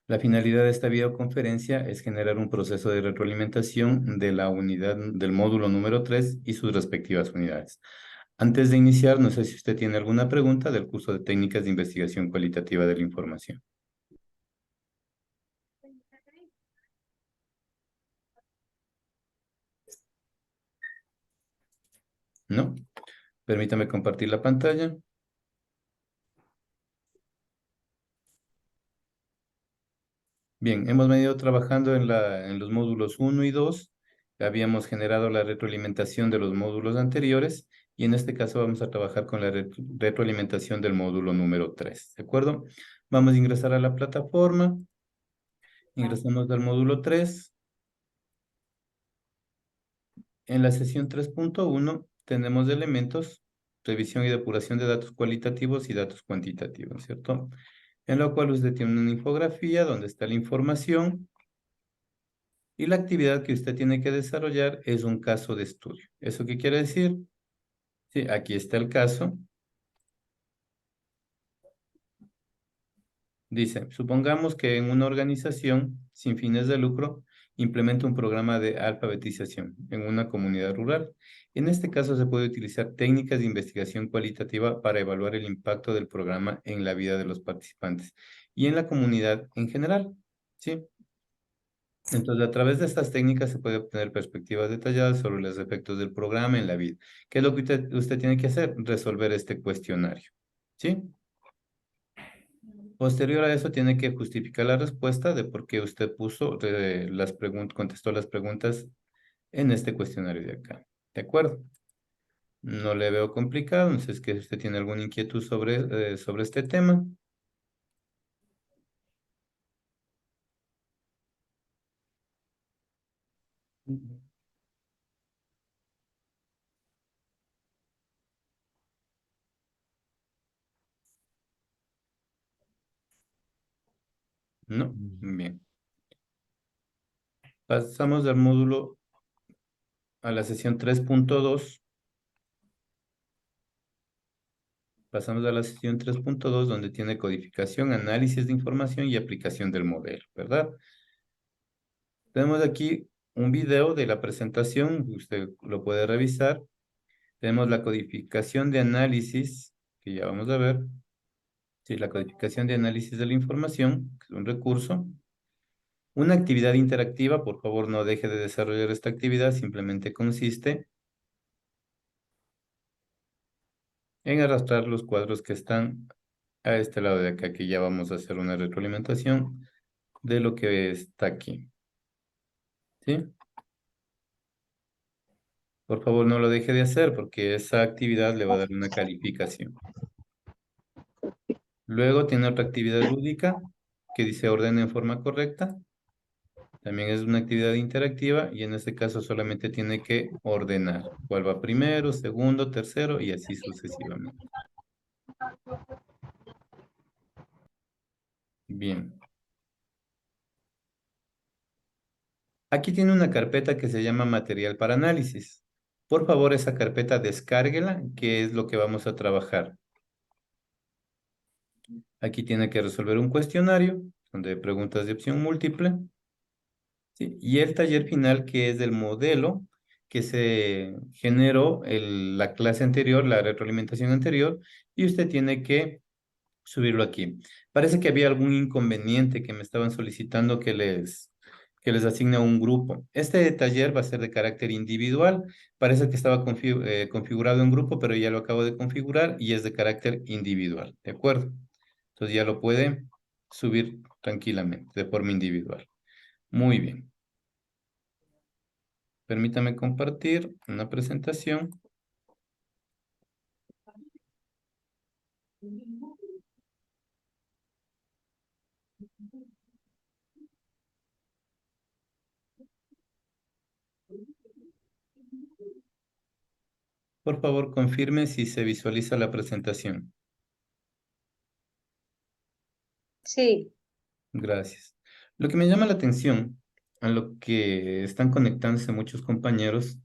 La finalidad de esta videoconferencia es generar un proceso de retroalimentación de la unidad del módulo número 3 y sus respectivas unidades. Antes de iniciar, no sé si usted tiene alguna pregunta del curso de técnicas de investigación cualitativa de la información. ¿No? Permítame compartir la pantalla. Bien, hemos venido trabajando en los módulos 1 y 2. Habíamos generado la retroalimentación de los módulos anteriores y en este caso vamos a trabajar con la retroalimentación del módulo número 3, ¿de acuerdo? Vamos a ingresar a la plataforma. Ingresamos al módulo 3. En la sesión 3.1 tenemos elementos, revisión y depuración de datos cualitativos y datos cuantitativos, ¿cierto? En lo cual usted tiene una infografía donde está la información. Y la actividad que usted tiene que desarrollar es un caso de estudio. ¿Eso qué quiere decir? Sí, aquí está el caso. Dice, supongamos que en una organización sin fines de lucro implementa un programa de alfabetización en una comunidad rural. En este caso se puede utilizar técnicas de investigación cualitativa para evaluar el impacto del programa en la vida de los participantes y en la comunidad en general. ¿Sí? Entonces, a través de estas técnicas se puede obtener perspectivas detalladas sobre los efectos del programa en la vida. ¿Qué es lo que usted tiene que hacer? Resolver este cuestionario. ¿Sí? Posterior a eso, tiene que justificar la respuesta de por qué usted puso las preguntas, contestó las preguntas en este cuestionario de acá. ¿De acuerdo? No le veo complicado, no sé si es que usted tiene alguna inquietud sobre este tema. ¿No? Bien. Pasamos del módulo a la sesión 3.2. Pasamos a la sesión 3.2, donde tiene codificación, análisis de información y aplicación del modelo, ¿verdad? Tenemos aquí un video de la presentación, usted lo puede revisar. Tenemos la codificación de análisis, que ya vamos a ver. Sí, la codificación de análisis de la información, que es un recurso. Una actividad interactiva, por favor no deje de desarrollar esta actividad, simplemente consiste en arrastrar los cuadros que están a este lado de acá, que ya vamos a hacer una retroalimentación de lo que está aquí. ¿Sí? Por favor, no lo deje de hacer porque esa actividad le va a dar una calificación. Luego tiene otra actividad lúdica que dice orden en forma correcta. También es una actividad interactiva y en este caso solamente tiene que ordenar cuál va primero, segundo, tercero y así sucesivamente. Bien. Aquí tiene una carpeta que se llama material para análisis. Por favor, esa carpeta descárguela, que es lo que vamos a trabajar. Aquí tiene que resolver un cuestionario, donde hay preguntas de opción múltiple. ¿Sí? Y el taller final, que es del modelo que se generó la clase anterior, la retroalimentación anterior, y usted tiene que subirlo aquí. Parece que había algún inconveniente que me estaban solicitando que les asigne a un grupo. Este taller va a ser de carácter individual. Parece que estaba configurado en grupo, pero ya lo acabo de configurar y es de carácter individual. ¿De acuerdo? Entonces ya lo puede subir tranquilamente, de forma individual. Muy bien. Permítame compartir una presentación. Por favor, confirme si se visualiza la presentación. Sí, Gracias. Lo que me llama la atención, a lo que están conectándose muchos compañeros,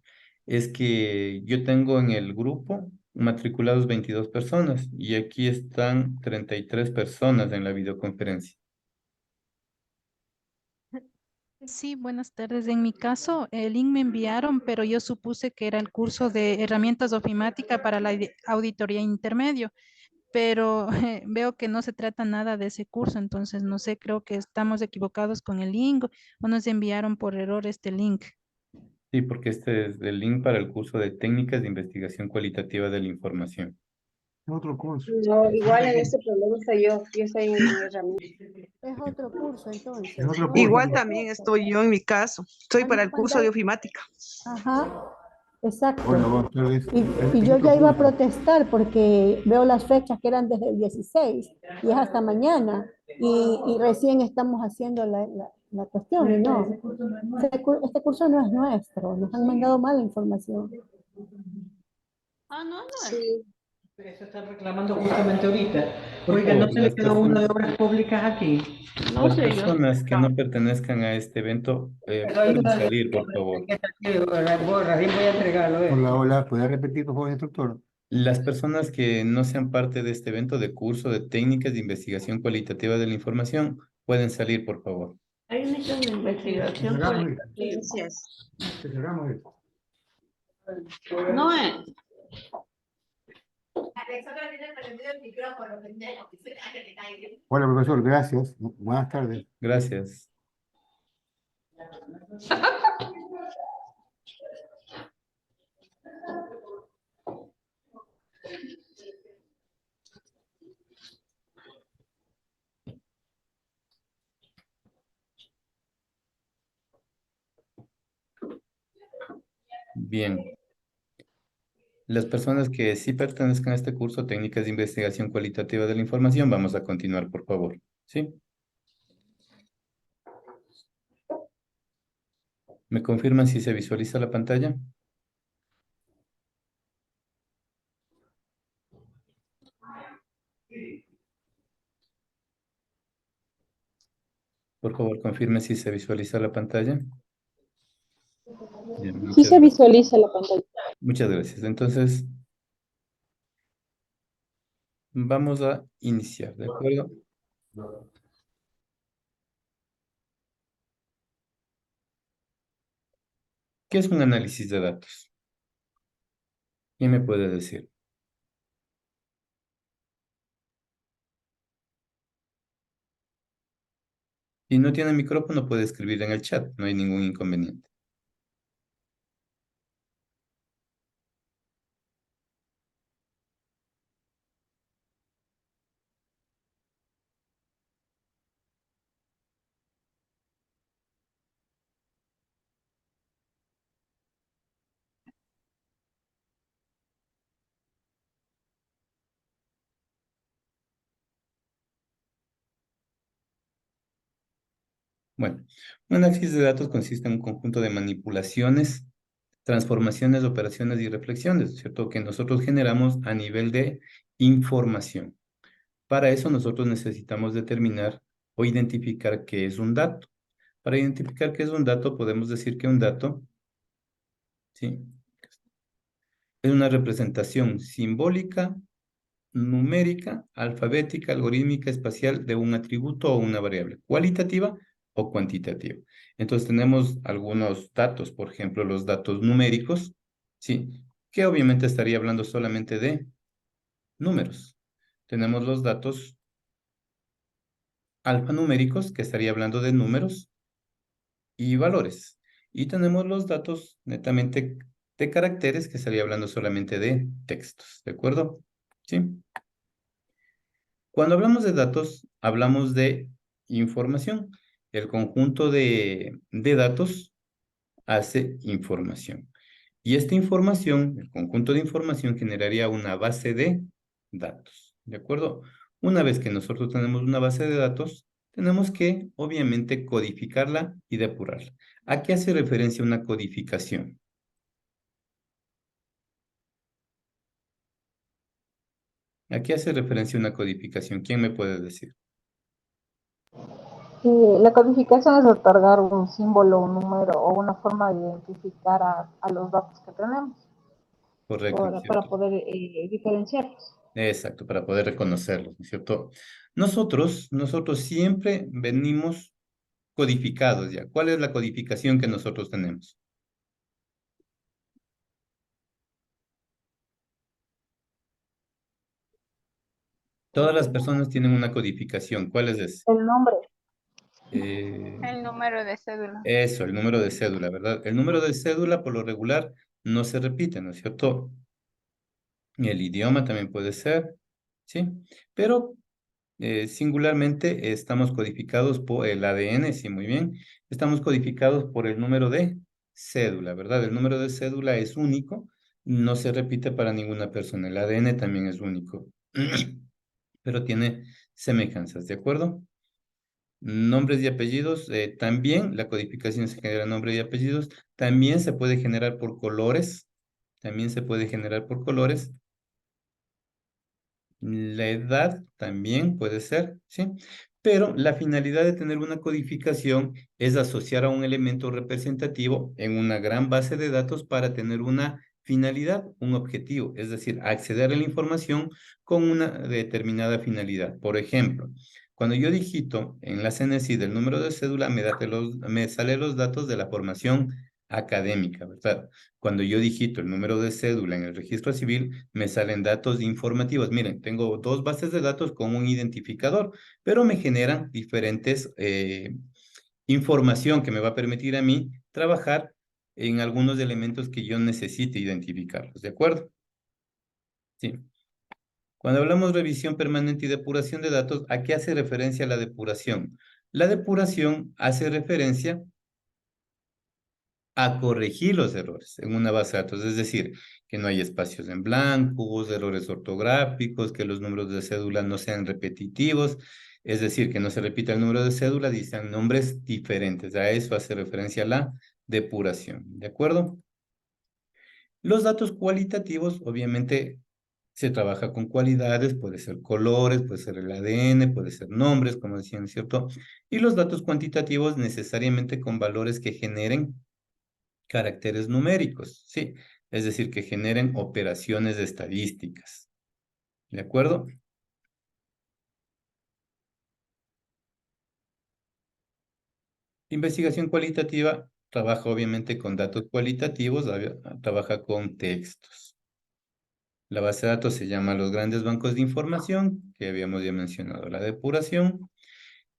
es que yo tengo en el grupo matriculados 22 personas y aquí están 33 personas en la videoconferencia. Sí, buenas tardes. En mi caso, el link me enviaron, pero yo supuse que era el curso de herramientas ofimática para la auditoría intermedio, pero veo que no se trata nada de ese curso, entonces no sé, creo que estamos equivocados con el link o nos enviaron por error este link. Sí, porque este es el link para el curso de técnicas de investigación cualitativa de la información. Otro curso. No, igual en este problema estoy yo estoy en herramientas. Es otro curso entonces. Es otro ¿No? curso. Igual también estoy yo en mi caso. Estoy para el curso de ofimática. Ajá, exacto. Hola, buenas tardes. Y yo ya iba a protestar porque veo las fechas que eran desde el 16 y es hasta mañana y recién estamos haciendo la cuestión y no. Este curso no es nuestro, nos han mandado mala información. Ah, no, no es. Sí. Eso están reclamando justamente ahorita. Por Oiga, ¿no favor, se le las quedó uno de personas, obras públicas aquí? No las sé, yo. personas que no pertenezcan a este evento Pero ahí pueden está, salir, por favor. recién voy a entregarlo. Hola, hola. ¿Puede repetir, por favor, instructor? Las personas que no sean parte de este evento de curso de técnicas de investigación cualitativa de la información pueden salir, por favor. Hay una de investigación Cerramos cualitativa. Gracias. Cerramos esto. No es. Hola, profesor. Gracias. Buenas tardes. Gracias. Bien. Las personas que sí pertenezcan a este curso, técnicas de investigación cualitativa de la información, vamos a continuar, por favor. ¿Sí? ¿Me confirman si se visualiza la pantalla? Por favor, confirme si se visualiza la pantalla. Bien, Sí muchas se gracias. visualiza la pantalla. Muchas gracias. Entonces, vamos a iniciar, ¿de acuerdo? ¿Qué es un análisis de datos? ¿Quién me puede decir? Si no tiene micrófono, puede escribir en el chat, no hay ningún inconveniente. Bueno, un análisis de datos consiste en un conjunto de manipulaciones, transformaciones, operaciones y reflexiones, ¿cierto? Que nosotros generamos a nivel de información. Para eso nosotros necesitamos determinar o identificar qué es un dato. Para identificar qué es un dato, podemos decir que un dato, ¿sí?, es una representación simbólica, numérica, alfabética, algorítmica, espacial de un atributo o una variable, cualitativa o cuantitativa. Entonces tenemos algunos datos, por ejemplo, los datos numéricos, ¿sí?, que obviamente estaría hablando solamente de números. Tenemos los datos alfanuméricos, que estaría hablando de números y valores. Y tenemos los datos netamente de caracteres, que estaría hablando solamente de textos, ¿de acuerdo? ¿Sí? Cuando hablamos de datos, hablamos de información. El conjunto de datos hace información. Y esta información, el conjunto de información, generaría una base de datos, ¿de acuerdo? Una vez que nosotros tenemos una base de datos, tenemos que, obviamente, codificarla y depurarla. ¿A qué hace referencia una codificación? ¿A qué hace referencia una codificación? ¿Quién me puede decir? La codificación es otorgar un símbolo, un número o una forma de identificar a los datos que tenemos Correcto, ¿no es para cierto? poder diferenciarlos. Exacto, para poder reconocerlos, ¿no es cierto? Nosotros siempre venimos codificados ya. ¿Cuál es la codificación que nosotros tenemos? Todas las personas tienen una codificación. ¿Cuál es ese? El nombre. El número de cédula. Eso, el número de cédula, ¿verdad? El número de cédula por lo regular no se repite, ¿no es cierto? El idioma también puede ser, ¿sí? Pero singularmente estamos codificados por el ADN, sí, muy bien. Estamos codificados por el número de cédula, ¿verdad? El número de cédula es único, no se repite para ninguna persona. El ADN también es único, pero tiene semejanzas, ¿de acuerdo? Nombres y apellidos, también la codificación se genera en nombres y apellidos, también se puede generar por colores, también se puede generar por colores. La edad también puede ser, ¿sí? Pero la finalidad de tener una codificación es asociar a un elemento representativo en una gran base de datos para tener una finalidad, un objetivo, es decir, acceder a la información con una determinada finalidad. Por ejemplo, cuando yo digito en la CNSI del número de cédula, me salen los datos de la formación académica, ¿verdad? Cuando yo digito el número de cédula en el registro civil, me salen datos informativos. Miren, tengo dos bases de datos con un identificador, pero me generan diferentes información que me va a permitir a mí trabajar en algunos elementos que yo necesite identificarlos, ¿de acuerdo? Sí. Cuando hablamos de revisión permanente y depuración de datos, ¿a qué hace referencia la depuración? La depuración hace referencia a corregir los errores en una base de datos, es decir, que no hay espacios en blancos, errores ortográficos, que los números de cédula no sean repetitivos, es decir, que no se repita el número de cédula y sean nombres diferentes. A eso hace referencia la depuración, ¿de acuerdo? Los datos cualitativos, obviamente, se trabaja con cualidades, puede ser colores, puede ser el ADN, puede ser nombres, como decían, ¿cierto? Y los datos cuantitativos necesariamente con valores que generen caracteres numéricos, ¿sí? Es decir, que generen operaciones estadísticas. ¿De acuerdo? Investigación cualitativa trabaja obviamente con datos cualitativos, trabaja con textos. La base de datos se llama los grandes bancos de información, que habíamos ya mencionado, la depuración.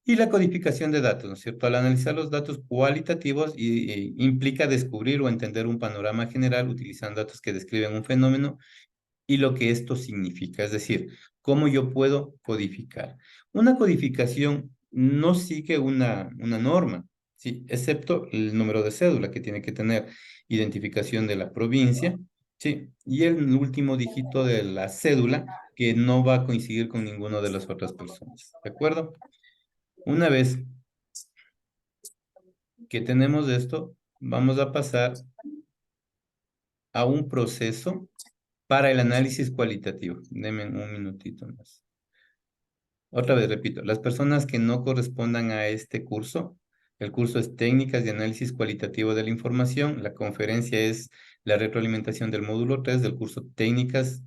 Y la codificación de datos, ¿no es cierto? Al analizar los datos cualitativos implica descubrir o entender un panorama general utilizando datos que describen un fenómeno y lo que esto significa, es decir, cómo yo puedo codificar. Una codificación no sigue una norma, ¿sí? Excepto el número de cédula que tiene que tener identificación de la provincia, ¿sí? Y el último dígito de la cédula que no va a coincidir con ninguna de las otras personas, ¿de acuerdo? Una vez que tenemos esto, vamos a pasar a un proceso para el análisis cualitativo. Denme un minutito más. Otra vez repito, las personas que no correspondan a este curso, el curso es Técnicas de Análisis Cualitativo de la Información, la conferencia es la retroalimentación del módulo 3 del curso Técnicas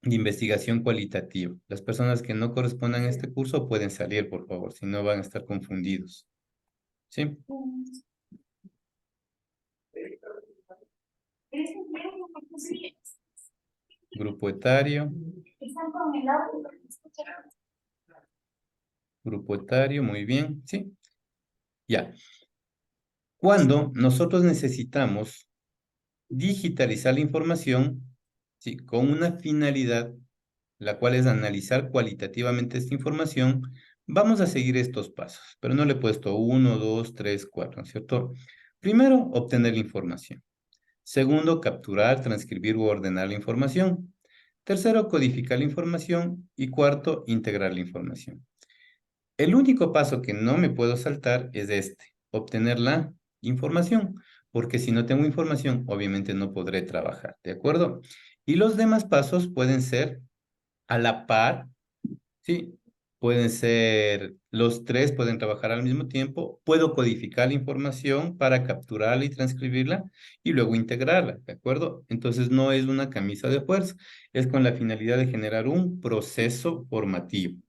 de Investigación Cualitativa. Las personas que no correspondan a este curso pueden salir, por favor, si no van a estar confundidos. ¿Sí? Grupo etario. Grupo etario, muy bien, ¿sí? Ya. Cuando nosotros necesitamos digitalizar la información, ¿sí? Con una finalidad, la cual es analizar cualitativamente esta información, vamos a seguir estos pasos, pero no le he puesto 1, 2, 3, 4, ¿no es cierto? Primero, obtener la información. Segundo, capturar, transcribir u ordenar la información. Tercero, codificar la información. Y cuarto, integrar la información. El único paso que no me puedo saltar es este, obtener la información, porque si no tengo información, obviamente no podré trabajar, ¿de acuerdo? Y los demás pasos pueden ser a la par, ¿sí? Pueden ser, los tres pueden trabajar al mismo tiempo, puedo codificar la información para capturarla y transcribirla y luego integrarla, ¿de acuerdo? Entonces no es una camisa de fuerza, es con la finalidad de generar un proceso formativo,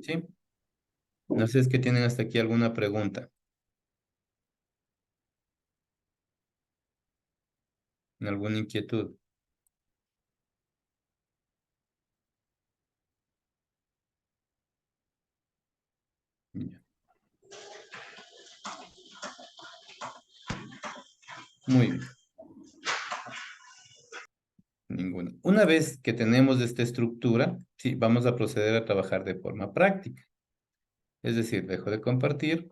¿sí? No sé si es que tienen hasta aquí alguna pregunta. ¿Alguna inquietud? Ya. Muy bien. Ninguna. Una vez que tenemos esta estructura, sí, vamos a proceder a trabajar de forma práctica. Es decir, dejo de compartir,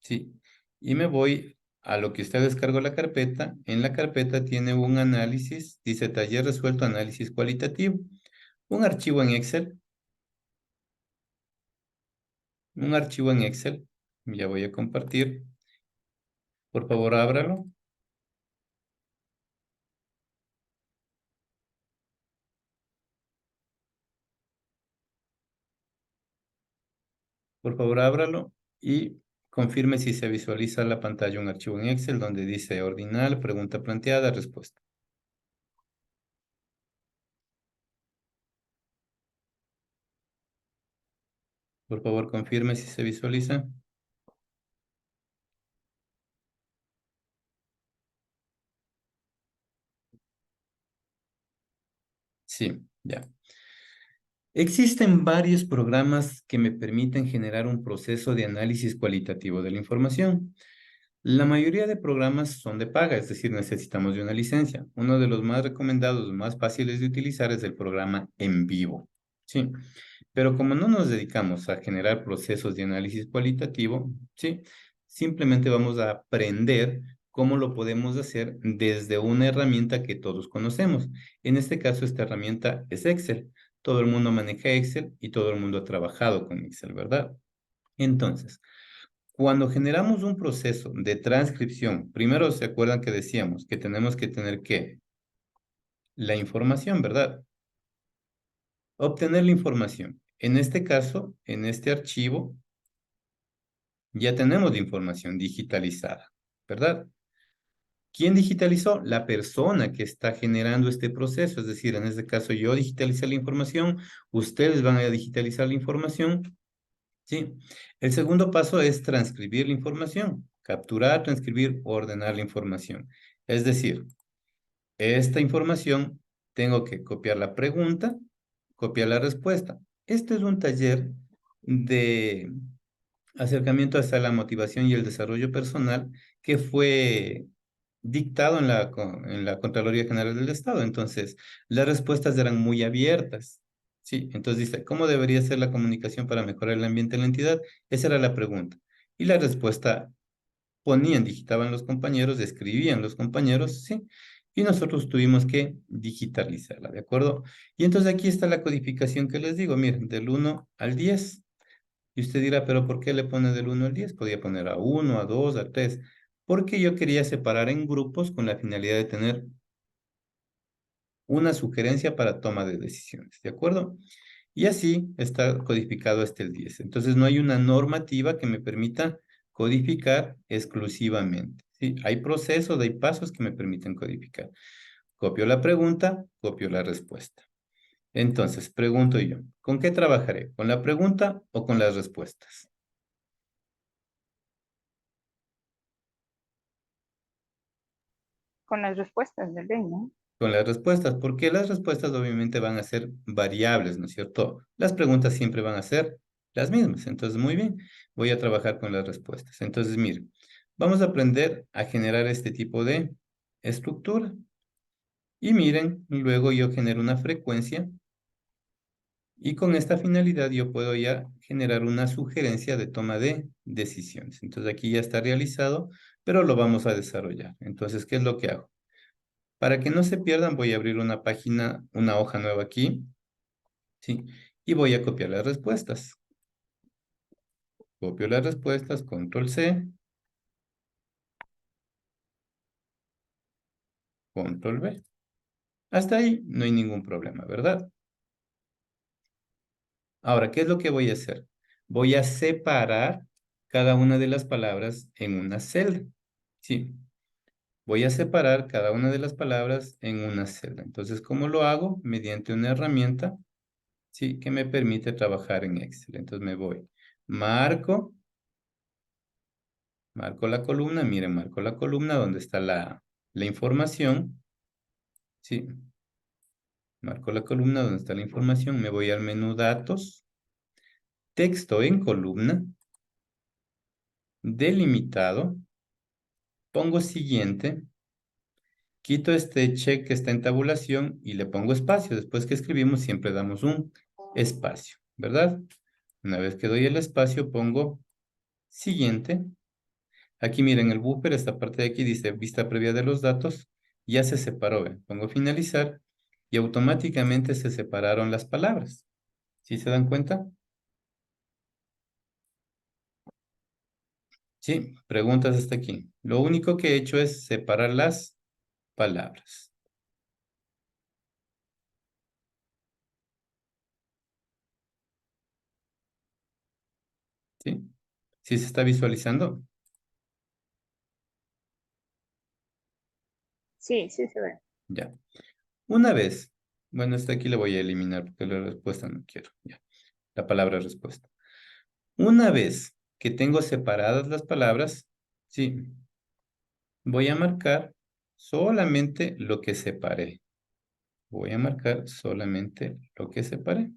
sí, y me voy a lo que usted descargó la carpeta. En la carpeta tiene un análisis, dice taller resuelto, análisis cualitativo. Un archivo en Excel. Un archivo en Excel. Ya voy a compartir. Por favor, ábralo. Por favor, ábralo y confirme si se visualiza la pantalla un archivo en Excel donde dice ordinal, pregunta planteada, respuesta. Por favor, confirme si se visualiza. Sí, ya. Existen varios programas que me permiten generar un proceso de análisis cualitativo de la información. La mayoría de programas son de paga, es decir, necesitamos de una licencia. Uno de los más recomendados, más fáciles de utilizar es el programa En Vivo. Sí, pero como no nos dedicamos a generar procesos de análisis cualitativo, sí, simplemente vamos a aprender cómo lo podemos hacer desde una herramienta que todos conocemos. En este caso, esta herramienta es Excel. Todo el mundo maneja Excel y todo el mundo ha trabajado con Excel, ¿verdad? Entonces, cuando generamos un proceso de transcripción, primero se acuerdan que decíamos que tenemos que tener ¿qué? La información, ¿verdad? Obtener la información. En este caso, en este archivo, ya tenemos la información digitalizada, ¿verdad? ¿Quién digitalizó? La persona que está generando este proceso. Es decir, en este caso yo digitalicé la información, ustedes van a digitalizar la información. Sí. El segundo paso es transcribir la información. Capturar, transcribir, ordenar la información. Es decir, esta información tengo que copiar la pregunta, copiar la respuesta. Este es un taller de acercamiento hacia la motivación y el desarrollo personal que fue dictado en la Contraloría General del Estado. Entonces, las respuestas eran muy abiertas. Sí, entonces dice, ¿cómo debería ser la comunicación para mejorar el ambiente en la entidad? Esa era la pregunta. Y la respuesta ponían, digitaban los compañeros, escribían los compañeros, sí, y nosotros tuvimos que digitalizarla, ¿de acuerdo? Y entonces aquí está la codificación que les digo, miren, del 1 al 10. Y usted dirá, ¿pero por qué le pone del 1 al 10? Podía poner a 1, a 2, a 3. Porque yo quería separar en grupos con la finalidad de tener una sugerencia para toma de decisiones, ¿de acuerdo? Y así está codificado hasta el 10. Entonces no hay una normativa que me permita codificar exclusivamente, ¿sí? Hay procesos, hay pasos que me permiten codificar. Copio la pregunta, copio la respuesta. Entonces, pregunto yo, ¿con qué trabajaré? ¿Con la pregunta o con las respuestas? Con las respuestas del ley, ¿no? Con las respuestas, porque las respuestas obviamente van a ser variables, ¿no es cierto? Las preguntas siempre van a ser las mismas. Entonces, muy bien, voy a trabajar con las respuestas. Entonces, miren, vamos a aprender a generar este tipo de estructura. Y miren, luego yo genero una frecuencia y con esta finalidad yo puedo ya generar una sugerencia de toma de decisiones. Entonces, aquí ya está realizado, pero lo vamos a desarrollar. Entonces, ¿qué es lo que hago? Para que no se pierdan, voy a abrir una página, una hoja nueva aquí, ¿sí? Y voy a copiar las respuestas. Copio las respuestas, control C, control V. Hasta ahí no hay ningún problema, ¿verdad? Ahora, ¿qué es lo que voy a hacer? Voy a separar cada una de las palabras en una celda, ¿sí? Voy a separar cada una de las palabras en una celda. Entonces, ¿cómo lo hago? Mediante una herramienta, ¿sí? Que me permite trabajar en Excel. Entonces me voy marco la columna, miren, marco la columna donde está la información, ¿sí? Marco la columna donde está la información, me voy al menú datos, texto en columna, delimitado, pongo siguiente, quito este check que está en tabulación y le pongo espacio. Después que escribimos siempre damos un espacio, ¿verdad? Una vez que doy el espacio pongo siguiente. Aquí miren el buffer, esta parte de aquí dice vista previa de los datos, ya se separó, ¿ven? Pongo finalizar y automáticamente se separaron las palabras. ¿Sí se dan cuenta? Sí, preguntas hasta aquí. Lo único que he hecho es separar las palabras. ¿Sí? ¿Sí se está visualizando? Sí, sí se ve. Ya. Una vez, bueno, hasta aquí le voy a eliminar porque la respuesta no quiero. Ya. La palabra respuesta. Una vez que tengo separadas las palabras, sí, voy a marcar solamente lo que separé. Voy a marcar solamente lo que separé.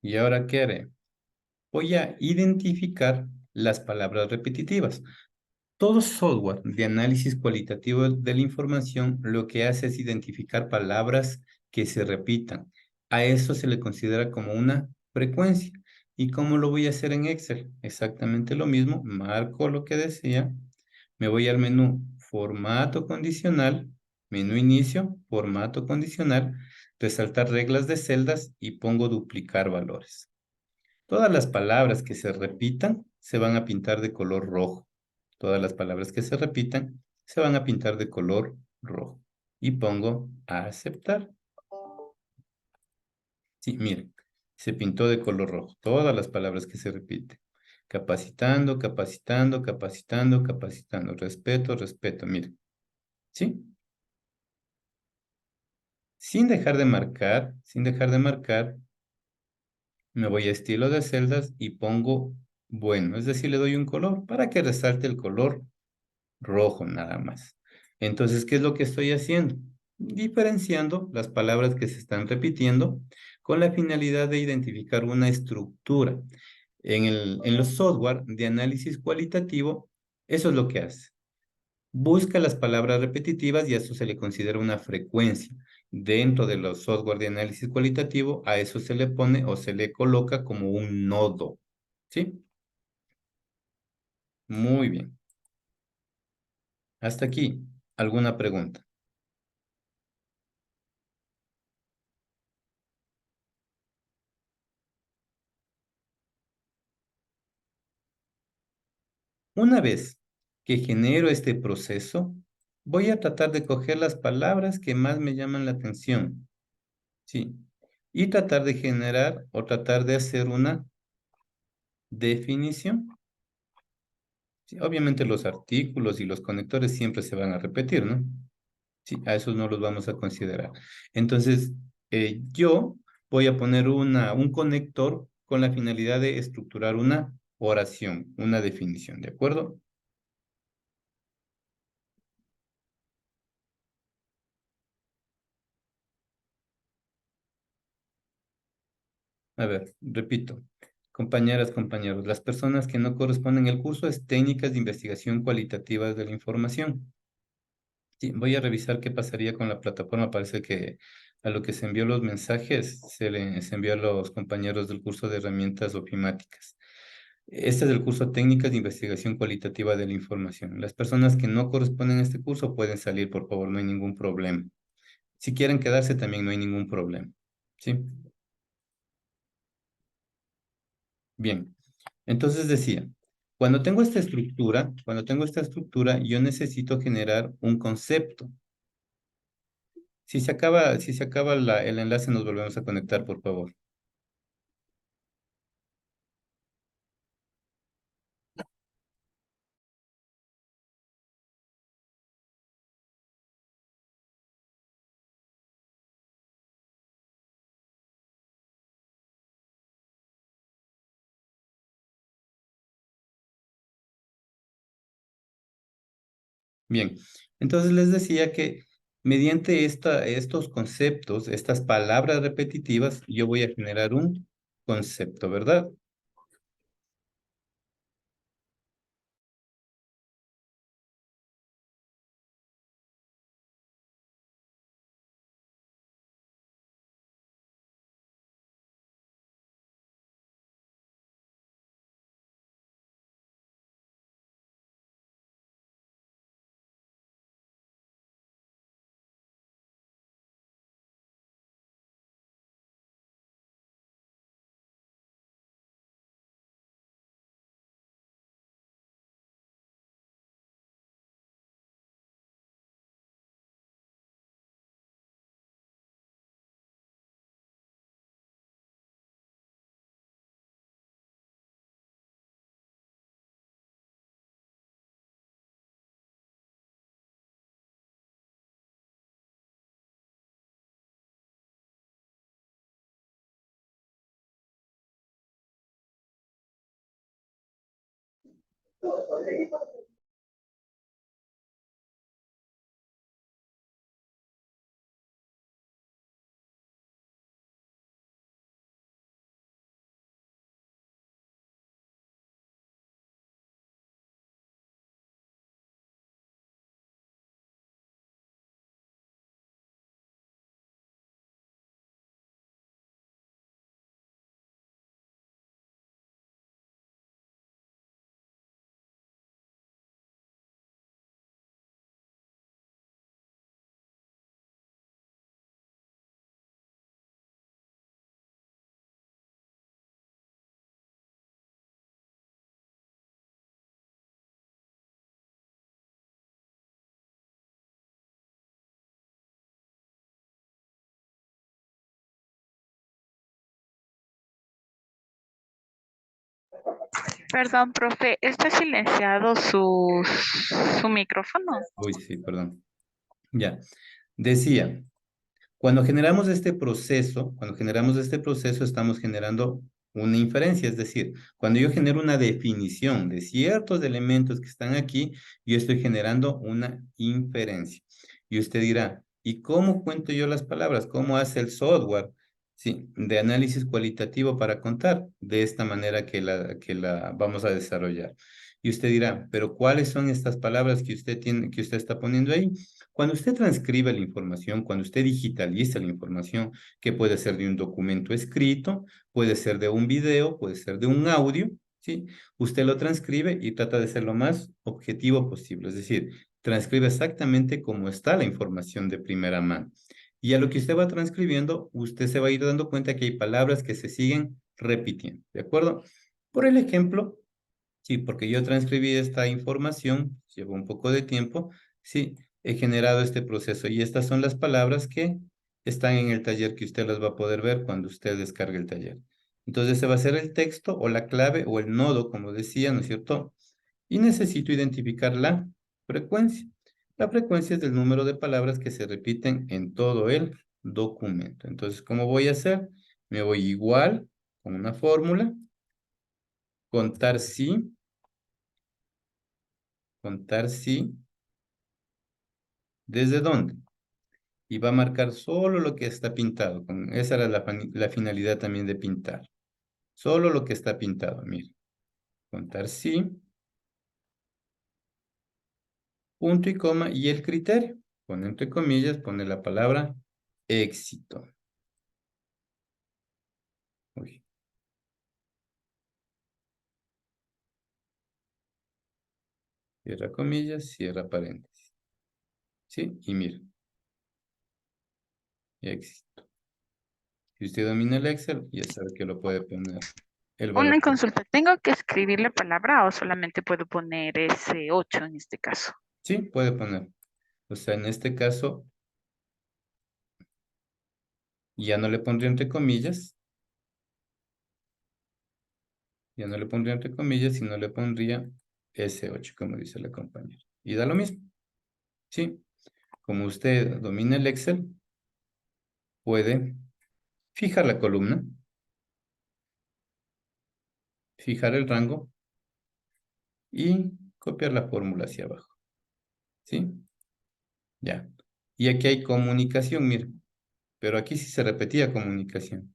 ¿Y ahora qué haré? Voy a identificar las palabras repetitivas. Todo software de análisis cualitativo de la información lo que hace es identificar palabras que se repitan. A eso se le considera como una frecuencia. ¿Y cómo lo voy a hacer en Excel? Exactamente lo mismo. Marco lo que decía. Me voy al menú formato condicional, menú inicio, formato condicional, resaltar reglas de celdas y pongo duplicar valores. Todas las palabras que se repitan se van a pintar de color rojo. Todas las palabras que se repitan se van a pintar de color rojo. Y pongo a aceptar. Sí, miren, se pintó de color rojo. Todas las palabras que se repiten. Capacitando, capacitando, capacitando, capacitando. Respeto, respeto. Miren. ¿Sí? Sin dejar de marcar, me voy a estilo de celdas y pongo bueno. Es decir, le doy un color para que resalte el color rojo nada más. Entonces, ¿qué es lo que estoy haciendo? Diferenciando las palabras que se están repitiendo con la finalidad de identificar una estructura. En los software de análisis cualitativo, eso es lo que hace. Busca las palabras repetitivas y a eso se le considera una frecuencia. Dentro de los software de análisis cualitativo, a eso se le pone o se le coloca como un nodo. ¿Sí? Muy bien. Hasta aquí. ¿Alguna pregunta? Una vez que genero este proceso, voy a tratar de coger las palabras que más me llaman la atención. Sí. Y tratar de generar o tratar de hacer una definición. Sí, obviamente los artículos y los conectores siempre se van a repetir, ¿no? Sí, a esos no los vamos a considerar. Entonces, yo voy a poner un conector con la finalidad de estructurar una oración, una definición, ¿de acuerdo? A ver, repito. Compañeras, compañeros, las personas que no corresponden al curso es técnicas de investigación cualitativas de la información. Sí, voy a revisar qué pasaría con la plataforma. Parece que a lo que se envió los mensajes se envió a los compañeros del curso de herramientas ofimáticas. Este es el curso Técnicas de Investigación Cualitativa de la Información. Las personas que no corresponden a este curso pueden salir, por favor, no hay ningún problema. Si quieren quedarse, también no hay ningún problema. ¿Sí? Bien. Entonces decía, cuando tengo esta estructura, yo necesito generar un concepto. Si se acaba el enlace, nos volvemos a conectar, por favor. Bien, entonces les decía que mediante estos conceptos, estas palabras repetitivas, yo voy a generar un concepto, ¿verdad? Perdón, profe, ¿está silenciado su micrófono? Uy, sí, perdón. Ya, decía, cuando generamos este proceso, estamos generando una inferencia, es decir, cuando yo genero una definición de ciertos elementos que están aquí, yo estoy generando una inferencia. Y usted dirá, ¿y cómo cuento yo las palabras? ¿Cómo hace el software? Sí, de análisis cualitativo para contar, de esta manera que la vamos a desarrollar. Y usted dirá, ¿pero cuáles son estas palabras que usted tiene, que usted está poniendo ahí? Cuando usted transcribe la información, cuando usted digitaliza la información, que puede ser de un documento escrito, puede ser de un video, puede ser de un audio, ¿sí? Usted lo transcribe y trata de ser lo más objetivo posible, es decir, transcribe exactamente cómo está la información de primera mano. Y a lo que usted va transcribiendo, usted se va a ir dando cuenta que hay palabras que se siguen repitiendo, ¿de acuerdo? Por el ejemplo, sí, porque yo transcribí esta información, llevó un poco de tiempo, sí, he generado este proceso y estas son las palabras que están en el taller que usted las va a poder ver cuando usted descargue el taller. Entonces, ese va a ser el texto o la clave o el nodo, como decía, ¿no es cierto? Y necesito identificar la frecuencia. La frecuencia es el número de palabras que se repiten en todo el documento. Entonces, ¿cómo voy a hacer? Me voy igual con una fórmula, contar sí, ¿desde dónde? Y va a marcar solo lo que está pintado. Esa era la finalidad también de pintar. Solo lo que está pintado, mire. Contar sí, punto y coma, y el criterio. Pone entre comillas, pone la palabra éxito. Uy. Cierra comillas, cierra paréntesis. ¿Sí? Y mire. Éxito. Si usted domina el Excel, ya sabe que lo puede poner el valor. Una consulta, ¿tengo que escribir la palabra o solamente puedo poner ese 8 en este caso? Sí, puede poner. O sea, en este caso, ya no le pondría entre comillas. Ya no le pondría entre comillas, sino le pondría S8, como dice la compañera. Y da lo mismo. Sí. Como usted domina el Excel, puede fijar la columna, fijar el rango y copiar la fórmula hacia abajo. ¿Sí? Ya. Y aquí hay comunicación, mira. Pero aquí sí se repetía comunicación.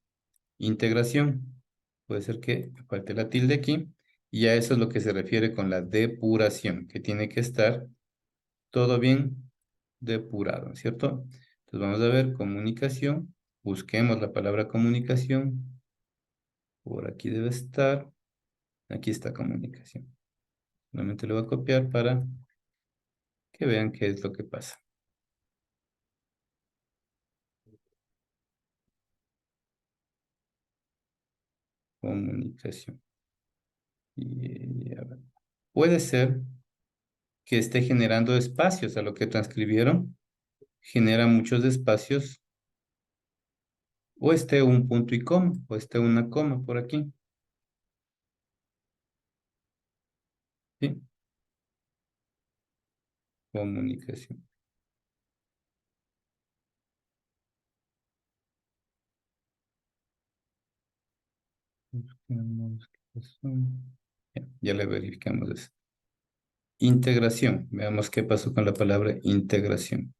Integración. Puede ser que falte la tilde aquí. Y a eso es lo que se refiere con la depuración, que tiene que estar todo bien depurado, ¿cierto? Entonces vamos a ver comunicación. Busquemos la palabra comunicación. Por aquí debe estar. Aquí está comunicación. Solamente lo voy a copiar para que vean qué es lo que pasa. Comunicación. Y a ver. Puede ser que esté generando espacios a lo que transcribieron. Genera muchos espacios. O esté un punto y coma. O esté una coma por aquí. ¿Sí? Comunicación. Busquemos qué pasó. Ya le verificamos eso. Integración. Veamos qué pasó con la palabra integración.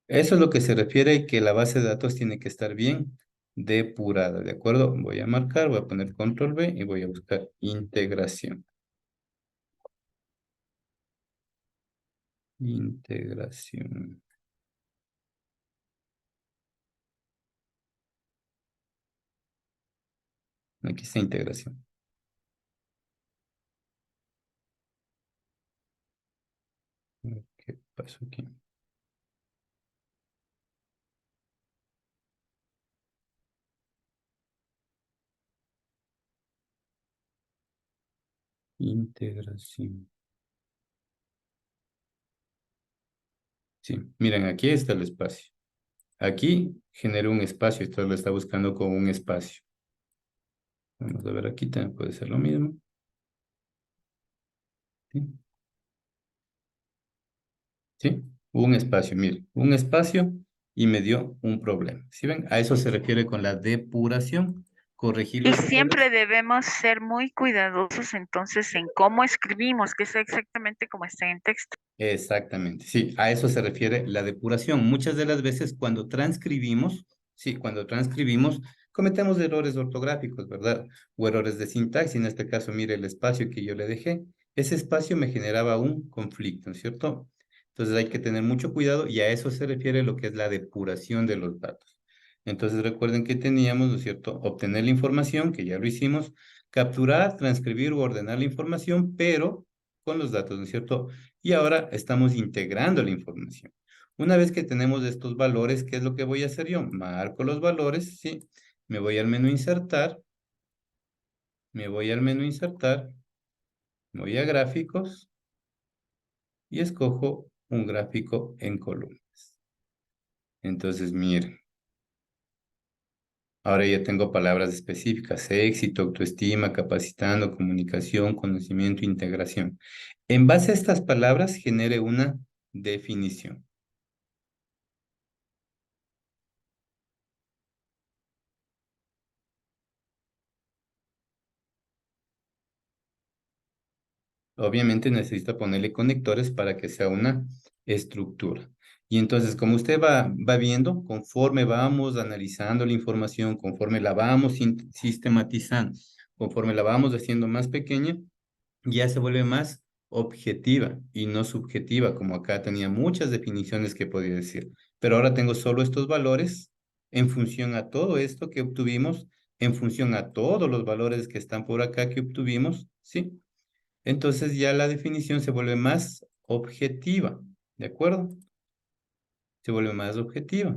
Eso es lo que se refiere a que la base de datos tiene que estar bien depurada, ¿de acuerdo? Voy a marcar, voy a poner control V y voy a buscar integración. Integración. Aquí está integración. ¿Qué pasó aquí? Integración. Sí, miren, aquí está el espacio. Aquí generó un espacio, esto lo está buscando con un espacio. Vamos a ver aquí, también puede ser lo mismo. ¿Sí? ¿Sí? Un espacio, mire, un espacio y me dio un problema. ¿Sí ven? A eso se refiere con la depuración. Corregir Y los siempre errores. debemos ser muy cuidadosos entonces en cómo escribimos, que sea exactamente como está en texto. Exactamente, sí, a eso se refiere la depuración. Muchas de las veces cuando transcribimos, sí, cuando transcribimos, cometemos errores ortográficos, ¿verdad? O errores de sintaxis. En este caso, mire el espacio que yo le dejé. Ese espacio me generaba un conflicto, ¿no es cierto? Entonces hay que tener mucho cuidado y a eso se refiere lo que es la depuración de los datos. Entonces recuerden que teníamos, ¿no es cierto?, obtener la información, que ya lo hicimos, capturar, transcribir u ordenar la información, pero con los datos, ¿no es cierto? Y ahora estamos integrando la información. Una vez que tenemos estos valores, ¿qué es lo que voy a hacer yo? Marco los valores, ¿sí? Me voy al menú insertar. Me voy al menú insertar. Voy a gráficos. Y escojo un gráfico en columnas. Entonces, miren. Ahora ya tengo palabras específicas. Éxito, autoestima, capacitando, comunicación, conocimiento, integración. En base a estas palabras, genere una definición. Obviamente necesita ponerle conectores para que sea una estructura. Y entonces, como usted va viendo, conforme vamos analizando la información, conforme la vamos sistematizando, conforme la vamos haciendo más pequeña, ya se vuelve más objetiva y no subjetiva, como acá tenía muchas definiciones que podía decir. Pero ahora tengo solo estos valores en función a todo esto que obtuvimos, en función a todos los valores que están por acá que obtuvimos, ¿sí? Entonces ya la definición se vuelve más objetiva, ¿de acuerdo? Se vuelve más objetiva.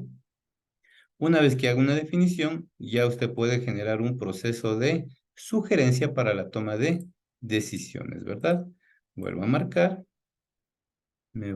Una vez que haga una definición, ya usted puede generar un proceso de sugerencia para la toma de decisiones, ¿verdad? Vuelvo a marcar. Me voy